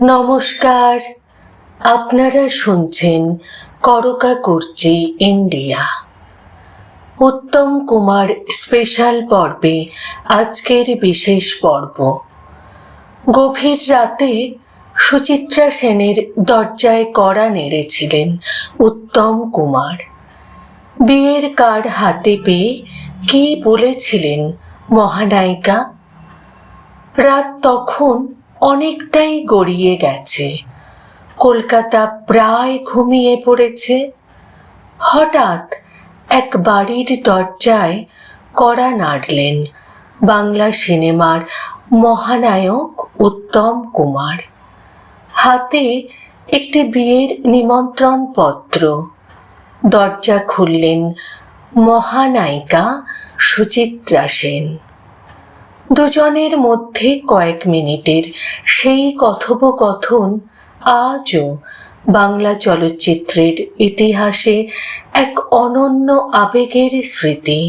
নমস্কার, আপনারা শুনছেন করকা করছি ইন্ডিয়া। উত্তম কুমার স্পেশাল পর্বে আজকের বিশেষ পর্ব। গভীর রাতে সুচিত্রা সেনের দরজায় কড়া নেড়েছিলেন উত্তম কুমার। বিয়ের কার্ড হাতে পেয়ে কি বলেছিলেন মহানায়িকা? রাত তখন অনেকটাই গড়িয়ে গেছে, কলকাতা প্রায় ঘুমিয়ে পড়েছে। হঠাৎ এক বাড়ির দরজায় কড়া নাড়লেন বাংলা সিনেমার মহানায়ক উত্তম কুমার। হাতে একটি বিয়ের নিমন্ত্রণ পত্র। দরজা খুললেন মহানায়িকা সুচিত্রা সেন। দুজনের মধ্যে কয়েক মিনিটের সেই কথোপকথন আজও বাংলা চলচ্চিত্রের ইতিহাসে এক অনন্য আবেগের স্মৃতি।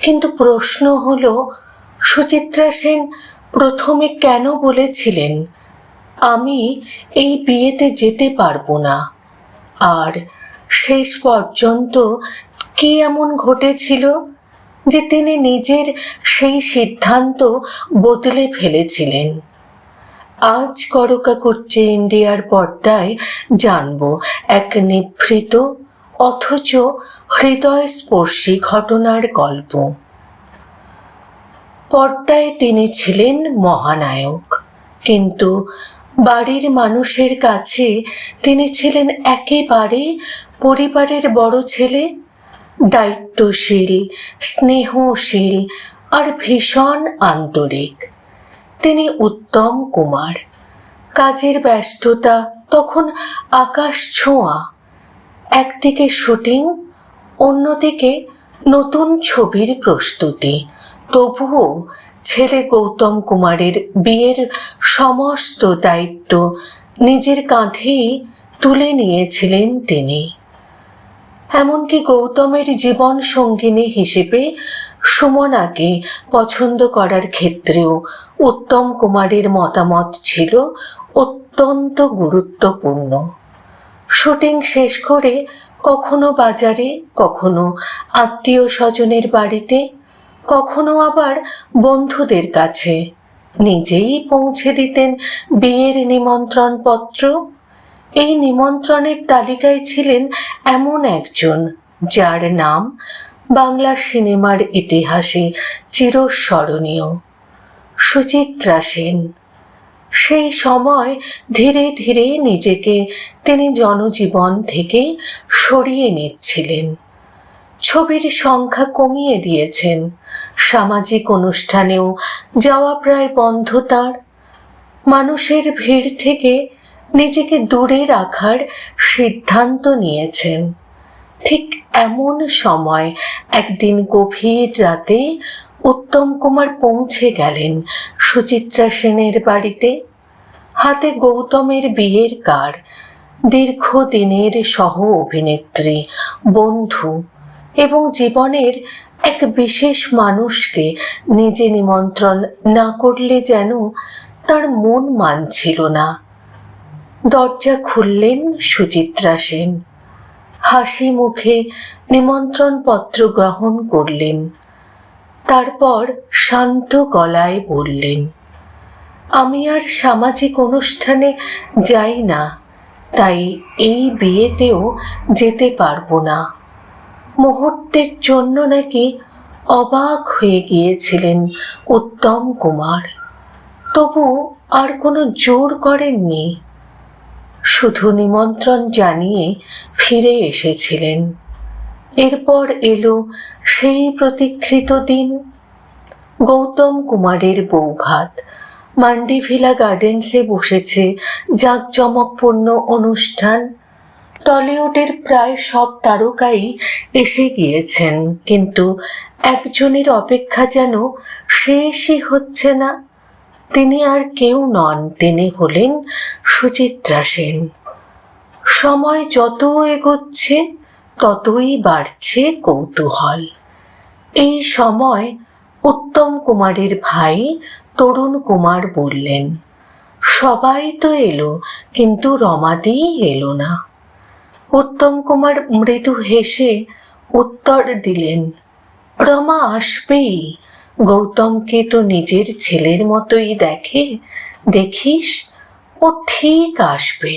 কিন্তু প্রশ্ন হলো, সুচিত্রা সেন প্রথমে কেন বলেছিলেন আমি এই বিয়েতে যেতে পারবো না? আর শেষ পর্যন্ত কি এমন ঘটেছিল যে তিনি নিজের সেই সিদ্ধান্ত বদলে ফেলেছিলেন? আজ করকা করছে ইন্ডিয়ার পর্দায় জানব এক নিভৃত অথচ হৃদয়স্পর্শী ঘটনার গল্প। পর্দায় তিনি ছিলেন মহানায়ক, কিন্তু বাড়ির মানুষের কাছে তিনি ছিলেন একেবারে পরিবারের বড় ছেলে, দায়িত্বশীল, স্নেহশীল আর ভীষণ আন্তরিক। তিনি উত্তম কুমার। কাজের ব্যস্ততা তখন আকাশ ছোঁয়া। একদিকে শুটিং, অন্যদিকে নতুন ছবির প্রস্তুতি। তবুও ছেলে গৌতম কুমারের বিয়ের সমস্ত দায়িত্ব নিজের কাঁধেই তুলে নিয়েছিলেন তিনি। এমনকি গৌতমের জীবন সঙ্গিনী হিসেবে সুমনাকে পছন্দ করার ক্ষেত্রেও উত্তম কুমারের মতামত ছিল অত্যন্ত গুরুত্বপূর্ণ। শুটিং শেষ করে কখনো বাজারে, কখনো আত্মীয় স্বজনের বাড়িতে, কখনো আবার বন্ধুদের কাছে নিজেই পৌঁছে দিতেন বিয়ের নিমন্ত্রণ পত্র। এই নিমন্ত্রণের তালিকায় ছিলেন এমন একজন যার নাম বাংলা সিনেমার ইতিহাসে চিরস্মরণীয়, সুচিত্রা সেন। সেই সময় ধীরে ধীরে নিজেকে তিনি জনজীবন থেকে সরিয়ে নিচ্ছিলেন। ছবির সংখ্যা কমিয়ে দিয়েছেন, সামাজিক অনুষ্ঠানেও যাওয়া প্রায় বন্ধ তার। মানুষের ভিড় থেকে নিজেকে দূরে রাখার সিদ্ধান্ত নিয়েছেন। ঠিক এমন সময় একদিন গভীর রাতে উত্তম কুমার পৌঁছে গেলেন সুচিত্রা সেনের বাড়িতে। হাতে গৌতমের বিয়ের কার্ড। দীর্ঘদিনের সহ অভিনেত্রী, বন্ধু এবং জীবনের এক বিশেষ মানুষকে নিজে নিমন্ত্রণ না করলে যেন তার মন মানছিল না। দরজা খুললেন সুচিত্রা সেন। হাসি মুখে নিমন্ত্রণ পত্র গ্রহণ করলেন। তারপর শান্ত গলায় বললেন, আমি আর সামাজিক অনুষ্ঠানে যাই না, তাই এই বিয়েতেও যেতে পারবো না। মুহূর্তের জন্য নাকি অবাক হয়ে গিয়েছিলেন উত্তম কুমার, তবু আর কোনো জোর করেননি। শুধু নিমন্ত্রণ জানিয়ে ফিরে এসেছিলেন। এরপর এলো সেই প্রতীক্ষিত দিন। গৌতম কুমারের বৌভাত। মান্ডিভিলা গার্ডেন্সে বসেছে জাঁকজমকপূর্ণ অনুষ্ঠান। টলিউডের প্রায় সব তারকাই এসে গিয়েছেন, কিন্তু একজনের অপেক্ষা যেন শেষই হচ্ছে না। তিনি আর কেউ নন, তিনি হলেন সুচিত্রা সেন। সময় যত এগোচ্ছে ততই বাড়ছে কৌতূহল। এই সময় উত্তম কুমারের ভাই তরুণ কুমার বললেন, সবাই তো এলো, কিন্তু রমাদি এলো না। উত্তম কুমার মৃদু হেসে উত্তর দিলেন, রমা আসবেই। গৌতমকে তো নিজের ছেলের মতোই দেখে, দেখিস, ও ঠিক আসবে।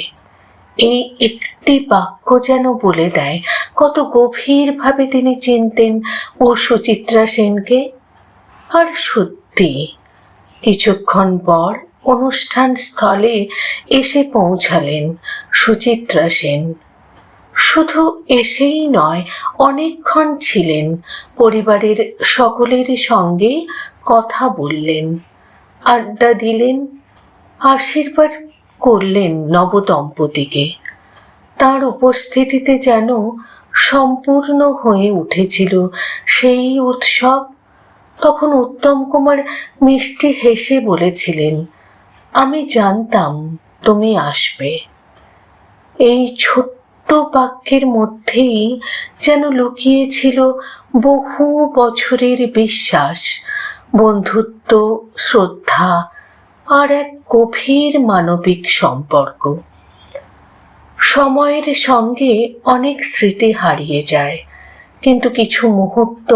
এই একটি বাক্য যেন বলে দেয় কত গভীরভাবে তিনি চিনতেন ও সুচিত্রা সেনকে। আর সত্যি কিছুক্ষণ পর অনুষ্ঠান স্থলে এসে পৌঁছালেন সুচিত্রা সেন। শুধু এসেই নয়, অনেকক্ষণ ছিলেন, পরিবারের সকলের সঙ্গে কথা বললেন, আড্ডা দিলেন, আশীর্বাদ করলেন নবদম্পতিকে। তার উপস্থিতিতে যেন সম্পূর্ণ হয়ে উঠেছিল সেই উৎসব। তখন উত্তম কুমার মিষ্টি হেসে বলেছিলেন, আমি জানতাম তুমি আসবে। এই ছোট্ট বাক্যের মধ্যেই যেন লুকিয়েছিল বহু বছরের বিশ্বাস, বন্ধুত্ব, শ্রদ্ধা আর এক গভীর মানবিক সম্পর্ক। সময়ের সঙ্গে অনেক স্মৃতি হারিয়ে যায়, কিন্তু কিছু মুহূর্ত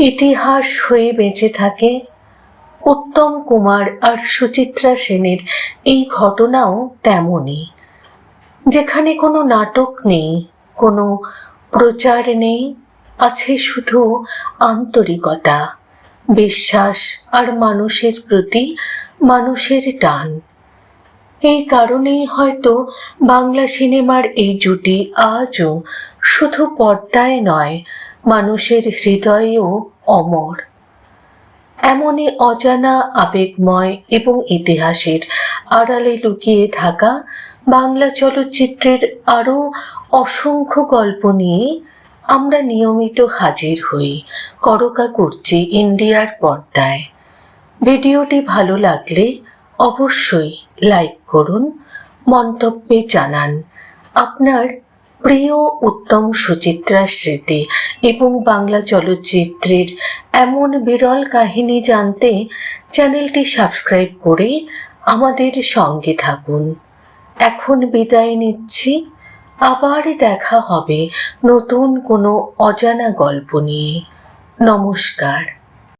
ইতিহাস হয়ে বেঁচে থাকে। উত্তম কুমার আর সুচিত্রা সেনের এই ঘটনাও তেমনই, যেখানে কোনো নাটক নেই, কোনো প্রচার নেই, আছে শুধু আন্তরিকতা, বিশ্বাস আর মানুষের প্রতি মানুষের টান। এই কারণেই হয়তো বাংলা সিনেমার এই জুটি আজও শুধু পর্দায় নয়, মানুষের হৃদয়েও অমর। এমনই অজানা, আবেগময় এবং ইতিহাসের আড়ালে লুকিয়ে থাকা বাংলা চলচ্চিত্রের আরও অসংখ্য গল্প নিয়ে আমরা নিয়মিত হাজির হই করকা করছি ইন্ডিয়ার পর্দায়। ভিডিওটি ভালো লাগলে অবশ্যই লাইক করুন, মন্তব্যে জানান আপনার প্রিয় উত্তম সুচিত্রার স্মৃতি এবং বাংলা চলচ্চিত্রের এমন বিরল কাহিনী জানতে চ্যানেলটি সাবস্ক্রাইব করে আমাদের সঙ্গে থাকুন। এখন বিদায় নিচ্ছি, আবার দেখা হবে নতুন কোনো অজানা গল্প নিয়ে। নমস্কার।